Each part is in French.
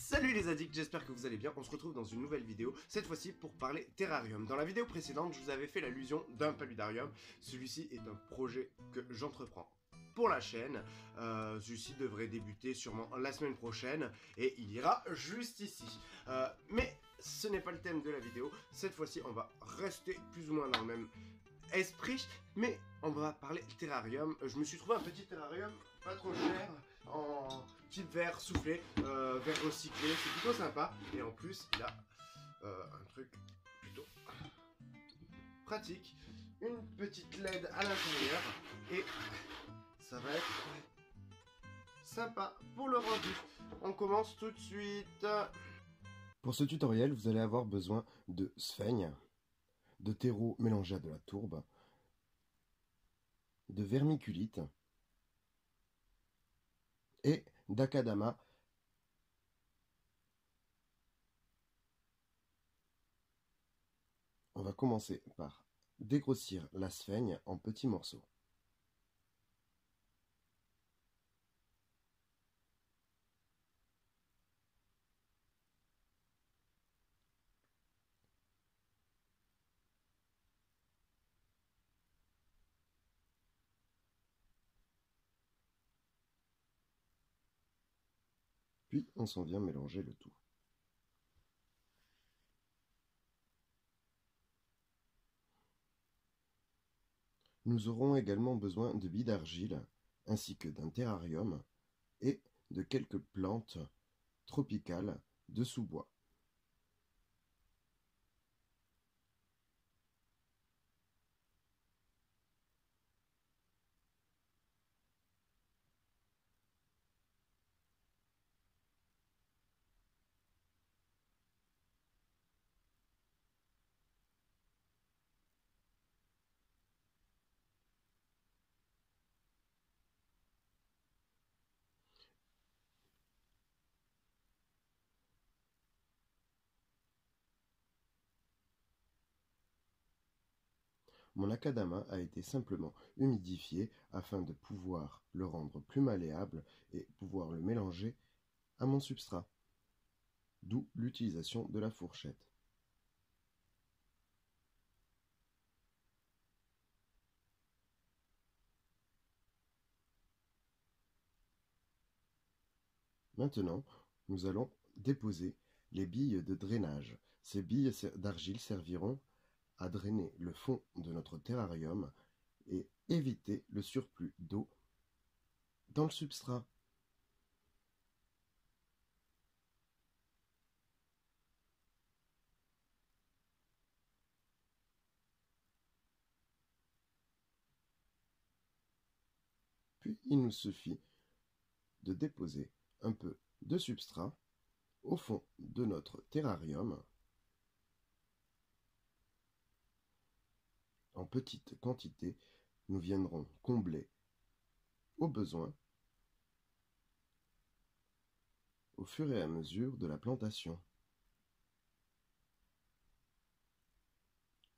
Salut les addicts, j'espère que vous allez bien, on se retrouve dans une nouvelle vidéo, cette fois-ci pour parler terrarium. Dans la vidéo précédente, je vous avais fait l'allusion d'un paludarium, celui-ci est un projet que j'entreprends pour la chaîne, celui-ci devrait débuter sûrement la semaine prochaine, et il ira juste ici. Mais ce n'est pas le thème de la vidéo, cette fois-ci on va rester plus ou moins dans le même esprit, mais on va parler terrarium. Je me suis trouvé un petit terrarium pas trop cher en type verre soufflé, verre recyclé, c'est plutôt sympa, et en plus il a un truc plutôt pratique, une petite LED à l'intérieur, et ça va être sympa pour le rendu. On commence tout de suite. Pour ce tutoriel, vous allez avoir besoin de sphaigne, de terreau mélangé à de la tourbe, de vermiculite et d'acadama. On va commencer par dégrossir la sphaigne en petits morceaux. Puis on s'en vient mélanger le tout. Nous aurons également besoin de billes d'argile, ainsi que d'un terrarium et de quelques plantes tropicales de sous-bois. Mon akadama a été simplement humidifié afin de pouvoir le rendre plus malléable et pouvoir le mélanger à mon substrat, d'où l'utilisation de la fourchette. Maintenant, nous allons déposer les billes de drainage. Ces billes d'argile serviront à drainer le fond de notre terrarium et éviter le surplus d'eau dans le substrat. Puis il nous suffit de déposer un peu de substrat au fond de notre terrarium en petite quantité. Nous viendrons combler au besoin au fur et à mesure de la plantation.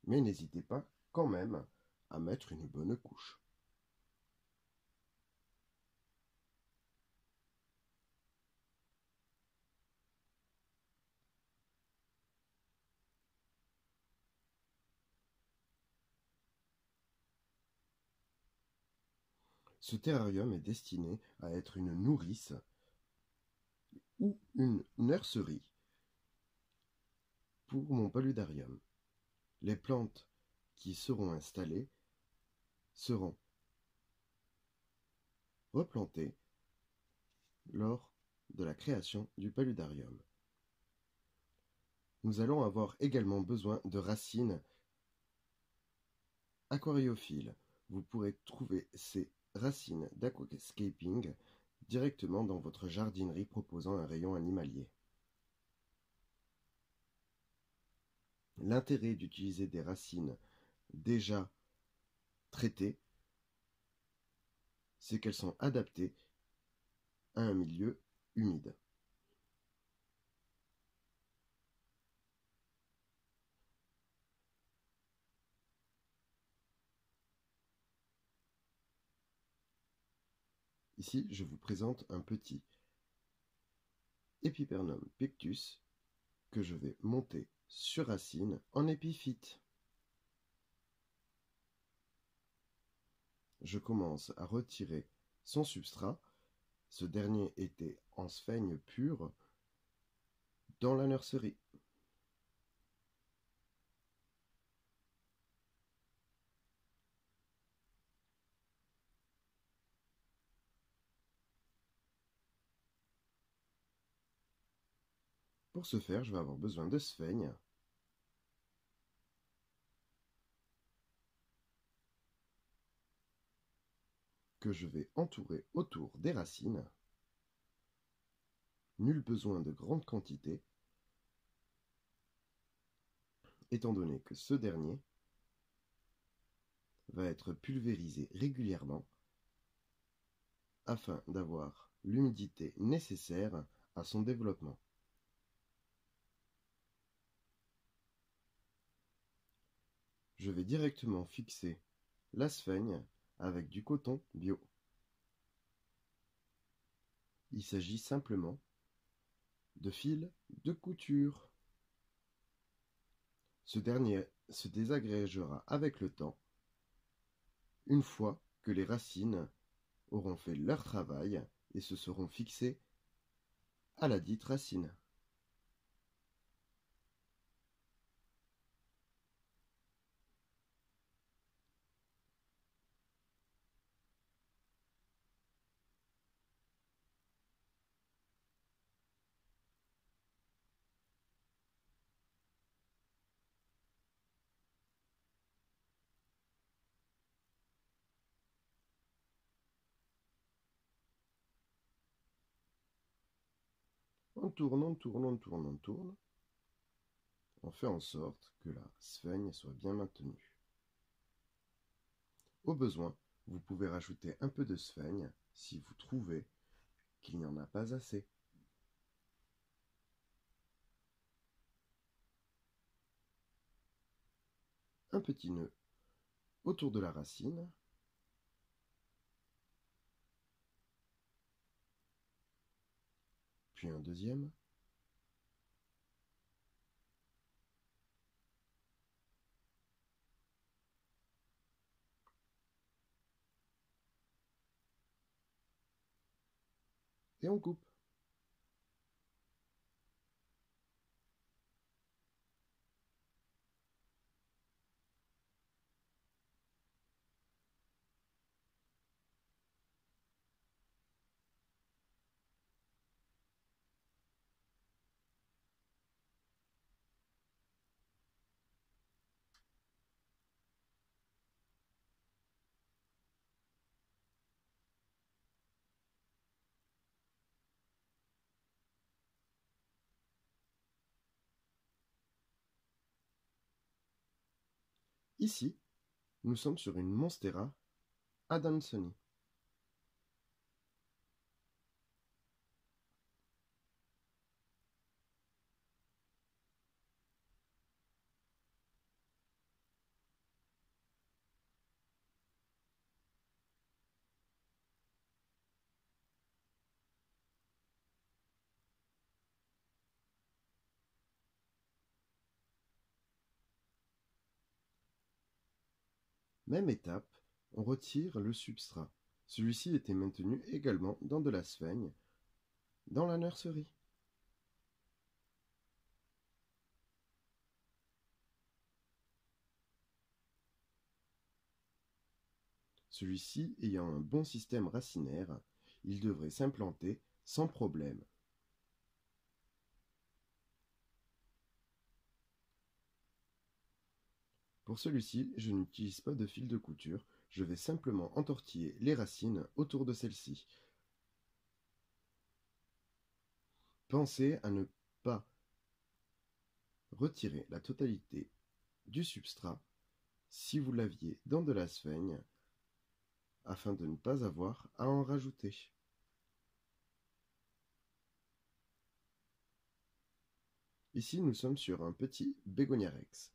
Mais n'hésitez pas quand même à mettre une bonne couche. Ce terrarium est destiné à être une nourrice ou une nurserie pour mon paludarium. Les plantes qui seront installées seront replantées lors de la création du paludarium. Nous allons avoir également besoin de racines aquariophiles. Vous pourrez trouver ces racines d'aquascaping directement dans votre jardinerie proposant un rayon animalier. L'intérêt d'utiliser des racines déjà traitées, c'est qu'elles sont adaptées à un milieu humide. Ici, je vous présente un petit Epipernum pictus que je vais monter sur racine en épiphyte. Je commence à retirer son substrat. Ce dernier était en sphaigne pure dans la nurserie. Pour ce faire, je vais avoir besoin de sphaigne, que je vais entourer autour des racines. Nul besoin de grande quantité, étant donné que ce dernier va être pulvérisé régulièrement afin d'avoir l'humidité nécessaire à son développement. Je vais directement fixer la sphaigne avec du coton bio. Il s'agit simplement de fil de couture. Ce dernier se désagrégera avec le temps, une fois que les racines auront fait leur travail et se seront fixées à la dite racine. On tourne, on tourne, on tourne, on tourne. On fait en sorte que la sphaigne soit bien maintenue. Au besoin, vous pouvez rajouter un peu de sphaigne si vous trouvez qu'il n'y en a pas assez. Un petit nœud autour de la racine. Puis un deuxième. Et on coupe. Ici, nous sommes sur une Monstera adansoni. Même étape, on retire le substrat. Celui-ci était maintenu également dans de la sphaigne dans la nurserie. Celui-ci ayant un bon système racinaire, il devrait s'implanter sans problème. Pour celui-ci, je n'utilise pas de fil de couture, je vais simplement entortiller les racines autour de celle-ci. Pensez à ne pas retirer la totalité du substrat si vous l'aviez dans de la sphaigne, afin de ne pas avoir à en rajouter. Ici, nous sommes sur un petit bégonia rex.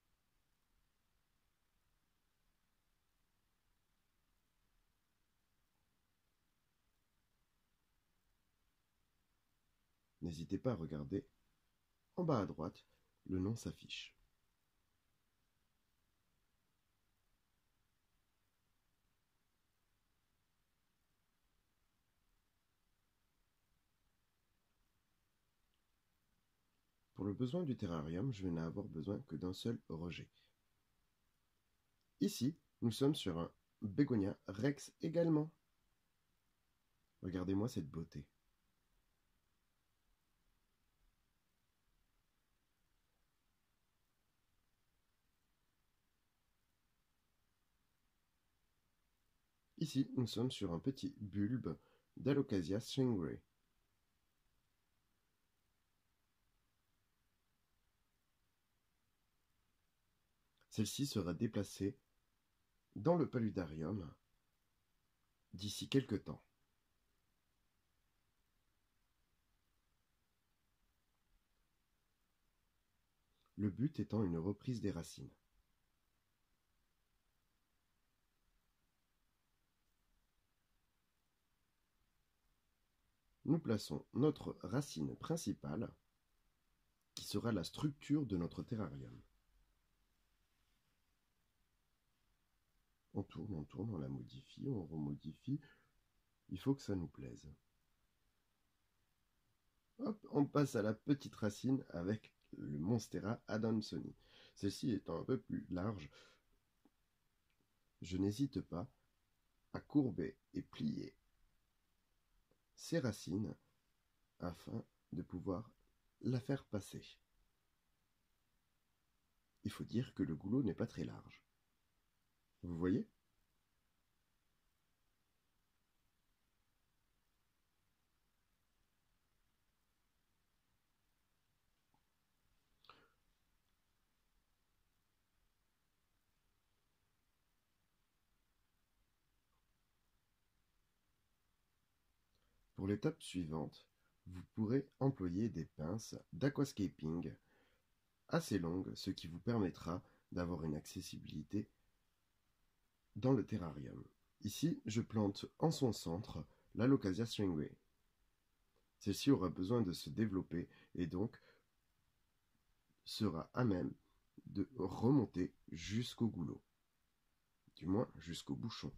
n'hésitez pas à regarder en bas à droite, le nom s'affiche. Pour le besoin du terrarium, je vais n'avoir besoin que d'un seul rejet. Ici, nous sommes sur un bégonia rex également. Regardez-moi cette beauté. Ici, nous sommes sur un petit bulbe d'Alocasia swingray. Celle-ci sera déplacée dans le paludarium d'ici quelques temps. Le but étant une reprise des racines. Nous plaçons notre racine principale, qui sera la structure de notre terrarium. On tourne, on la modifie, on remodifie. Il faut que ça nous plaise. Hop, on passe à la petite racine avec le Monstera adansoni. Celle-ci étant un peu plus large, je n'hésite pas à courber et plier ces racines afin de pouvoir la faire passer. Il faut dire que le goulot n'est pas très large. Vous voyez ? Pour l'étape suivante, vous pourrez employer des pinces d'aquascaping assez longues, ce qui vous permettra d'avoir une accessibilité dans le terrarium. Ici, je plante en son centre l'Alocasia swingray. Celle-ci aura besoin de se développer et donc sera à même de remonter jusqu'au goulot, du moins jusqu'au bouchon.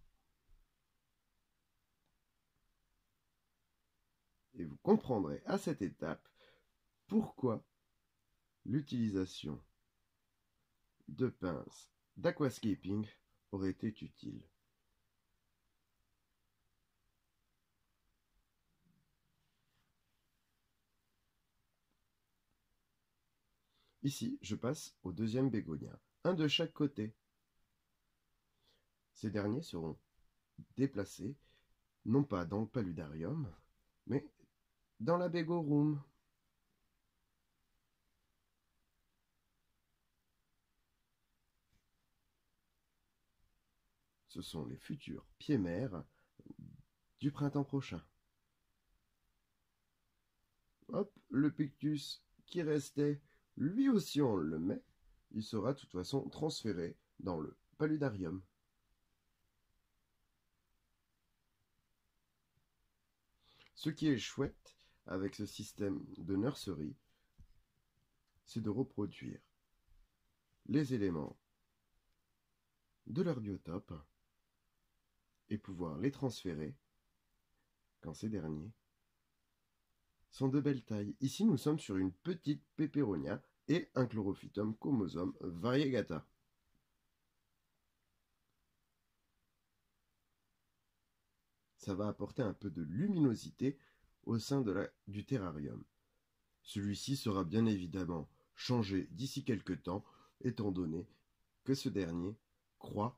Et vous comprendrez à cette étape pourquoi l'utilisation de pinces d'aquascaping aurait été utile. Ici, je passe au deuxième bégonia, un de chaque côté. Ces derniers seront déplacés, non pas dans le paludarium, mais dans la bégo room. Ce sont les futurs pieds-mères du printemps prochain. Hop, le pictus qui restait, lui aussi on le met. Il sera de toute façon transféré dans le paludarium. Ce qui est chouette avec ce système de nursery, c'est de reproduire les éléments de leur biotope et pouvoir les transférer quand ces derniers sont de belle taille. Ici, nous sommes sur une petite Peperonia et un Chlorophytum comosum variegata. Ça va apporter un peu de luminosité au sein du terrarium. Celui-ci sera bien évidemment changé d'ici quelques temps, étant donné que ce dernier croît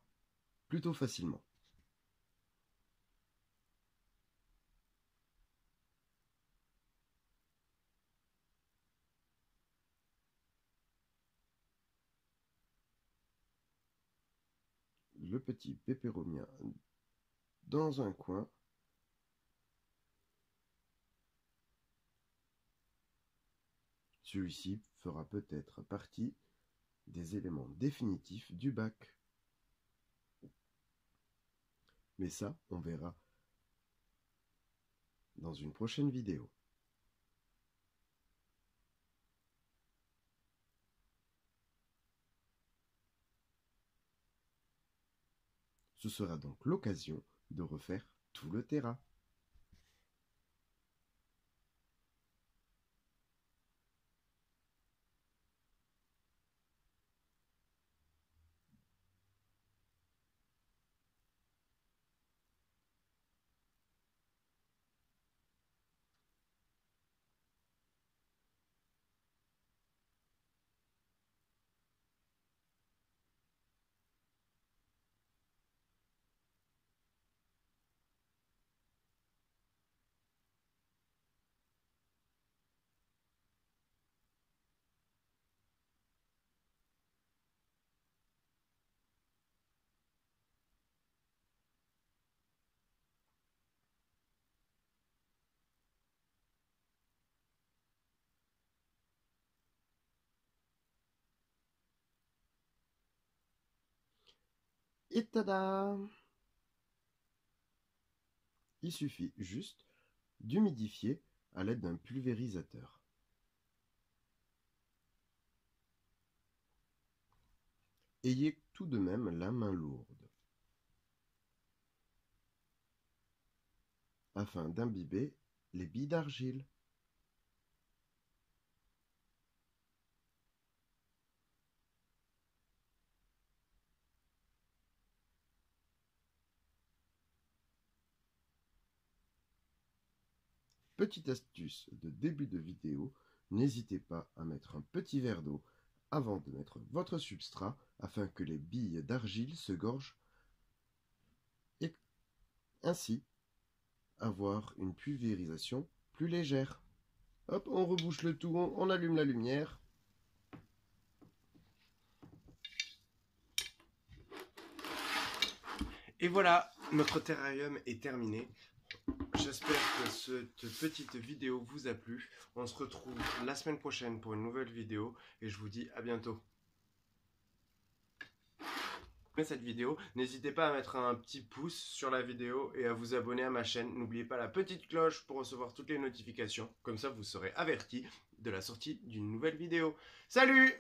plutôt facilement. Le petit Peperomia dans un coin. Celui-ci fera peut-être partie des éléments définitifs du bac. Mais ça, on verra dans une prochaine vidéo. Ce sera donc l'occasion de refaire tout le terrain. Et tada! Il suffit juste d'humidifier à l'aide d'un pulvérisateur. Ayez tout de même la main lourde, afin d'imbiber les billes d'argile. Petite astuce de début de vidéo, n'hésitez pas à mettre un petit verre d'eau avant de mettre votre substrat afin que les billes d'argile se gorgent et ainsi avoir une pulvérisation plus légère. Hop, on rebouche le tout, on allume la lumière. Et voilà, notre terrarium est terminé. J'espère que cette petite vidéo vous a plu. On se retrouve la semaine prochaine pour une nouvelle vidéo et je vous dis à bientôt. Cette vidéo, n'hésitez pas à mettre un petit pouce sur la vidéo et à vous abonner à ma chaîne. N'oubliez pas la petite cloche pour recevoir toutes les notifications. Comme ça, vous serez avertis de la sortie d'une nouvelle vidéo. Salut!